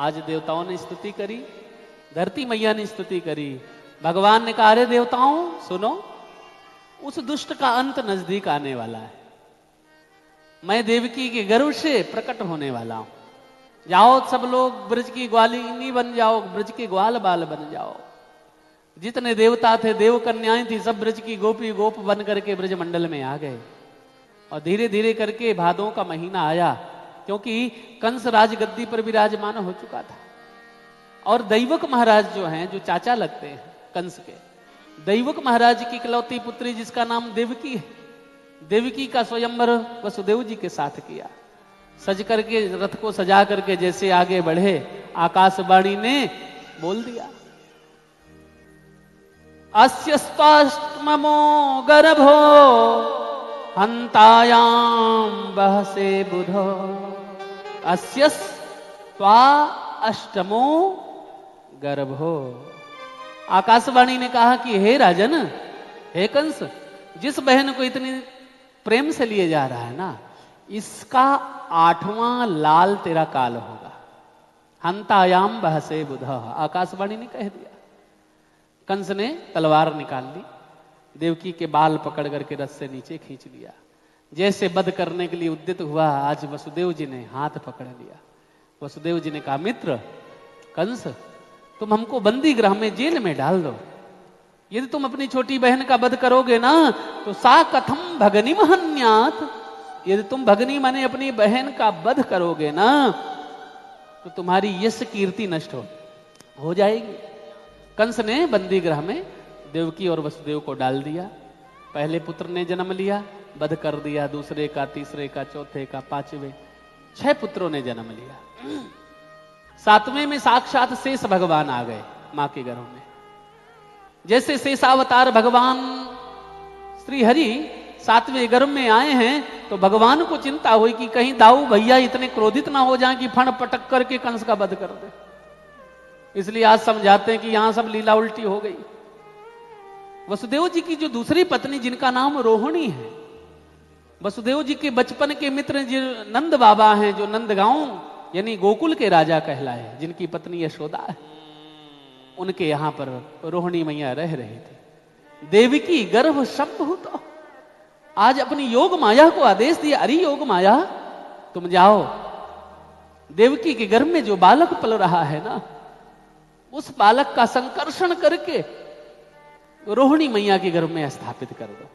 आज देवताओं ने स्तुति करी, धरती मैया ने स्तुति करी। भगवान ने कहा, अरे देवताओं सुनो, उस दुष्ट का अंत नजदीक आने वाला है। मैं देवकी के गर्भ से प्रकट होने वाला हूं। जाओ सब लोग ब्रज की ग्वालिनी बन जाओ, ब्रज के ग्वाल बाल बन जाओ। जितने देवता थे, देव कन्याएं थी, सब ब्रज की गोपी गोप बन करके ब्रज मंडल में आ गए। और धीरे धीरे करके भादों का महीना आया, क्योंकि कंस राज गद्दी पर विराजमान हो चुका था। और दैवक महाराज जो हैं, जो चाचा लगते हैं कंस के, दैवक महाराज की इकलौती पुत्री जिसका नाम देवकी है, देवकी का स्वयंवर वसुदेव जी के साथ किया। सज करके रथ को सजा करके जैसे आगे बढ़े, आकाशवाणी ने बोल दिया, अस्य स्पष्टमो गर्भो हंतायाम बहसे बुधो अस्य स्वा अष्टमो गर्भो। आकाशवाणी ने कहा कि हे राजन, हे कंस, जिस बहन को इतनी प्रेम से लिए जा रहा है ना, इसका 8वां लाल तेरा काल होगा। हंतायाम बहसे बुध, आकाशवाणी ने कह दिया। कंस ने तलवार निकाल ली, देवकी के बाल पकड़ करके रथ से नीचे खींच लिया। जैसे वध करने के लिए उद्यत हुआ, आज वसुदेव जी ने हाथ पकड़ लिया। वसुदेव जी ने कहा, मित्र कंस, तुम हमको बंदी गृह में, जेल में डाल दो। यदि तुम अपनी छोटी बहन का वध करोगे ना, तो सा कथम भगनी महन्यात, यदि तुम भगनी माने अपनी बहन का वध करोगे ना, तो तुम्हारी यश कीर्ति नष्ट हो जाएगी। कंस ने बंदी गृह में देवकी और वसुदेव को डाल दिया। पहले पुत्र ने जन्म लिया, वध कर दिया, दूसरे का, तीसरे का, चौथे का, 5वें, 6 पुत्रों ने जन्म लिया। 7वें में साक्षात शेष भगवान आ गए मां के गर्भ में। जैसे शेषावतार भगवान श्री हरि 7वें गर्भ में आए हैं, तो भगवान को चिंता हुई कि कहीं दाऊ भैया इतने क्रोधित ना हो जाएं कि फण पटक करके कंस का वध कर दे। इसलिए आज समझाते हैं कि यहां सब लीला उल्टी हो गई। वसुदेव जी की जो दूसरी पत्नी, जिनका नाम रोहिणी है, वसुदेव जी के बचपन के मित्र जो नंद बाबा हैं, जो नंदगांव यानी गोकुल के राजा कहलाए, जिनकी पत्नी यशोदा है, उनके यहां पर रोहिणी मैया रह रही थी। देवकी गर्भ संभूत, आज अपनी योग माया को आदेश दिया, अरे योग माया तुम जाओ, देवकी के गर्भ में जो बालक पल रहा है ना, उस बालक का संकर्षण करके रोहिणी मैया के गर्भ में स्थापित कर दो।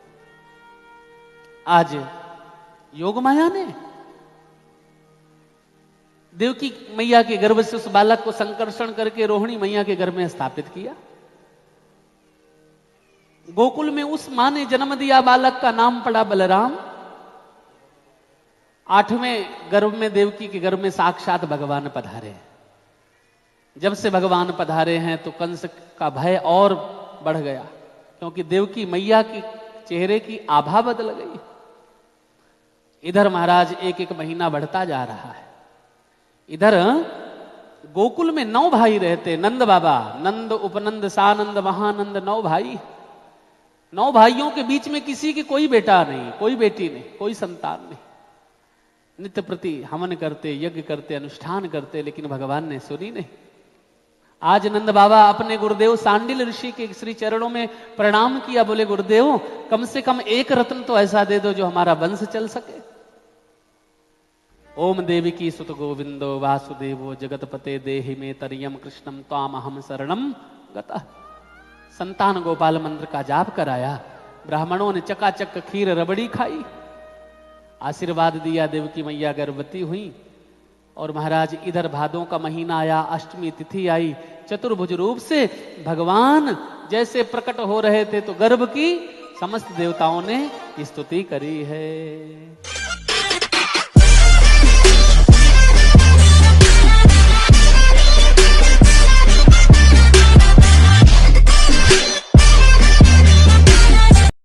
आज योग माया ने देवकी मैया के गर्भ से उस बालक को संकर्षण करके रोहिणी मैया के गर्भ में स्थापित किया। गोकुल में उस मां ने जन्म दिया, बालक का नाम पड़ा बलराम। 8वें गर्भ में देवकी के गर्भ में साक्षात भगवान पधारे। जब से भगवान पधारे हैं तो कंस का भय और बढ़ गया, क्योंकि देवकी मैया के चेहरे की आभा बदल गई। इधर महाराज एक एक महीना बढ़ता जा रहा है। इधर गोकुल में 9 भाई रहते, नंद बाबा, नंद, उपनंद, सानंद, महानंद, 9 भाई। 9 भाइयों के बीच में किसी की कोई बेटा नहीं, कोई बेटी नहीं, कोई संतान नहीं। नित्य प्रति हवन करते, यज्ञ करते, अनुष्ठान करते, लेकिन भगवान ने सुनी नहीं। आज नंद बाबा अपने गुरुदेव सांडिल ऋषि के श्री चरणों में प्रणाम किया, बोले गुरुदेव कम से कम एक रत्न तो ऐसा दे दो जो हमारा वंश चल सके। ओम देवकी सुत गोविंदो वासुदेवो जगतपते देहि में तरियम कृष्णम त्वाम अहम शरणम गतः। संतान गोपाल मंत्र का जाप कराया, ब्राह्मणों ने चकाचक खीर रबड़ी खाई, आशीर्वाद दिया, देवकी मैया गर्भवती हुई। और महाराज इधर भादों का महीना आया, अष्टमी तिथि आई, चतुर्भुज रूप से भगवान जैसे प्रकट हो रहे थे, तो गर्भ की समस्त देवताओं ने स्तुति करी है।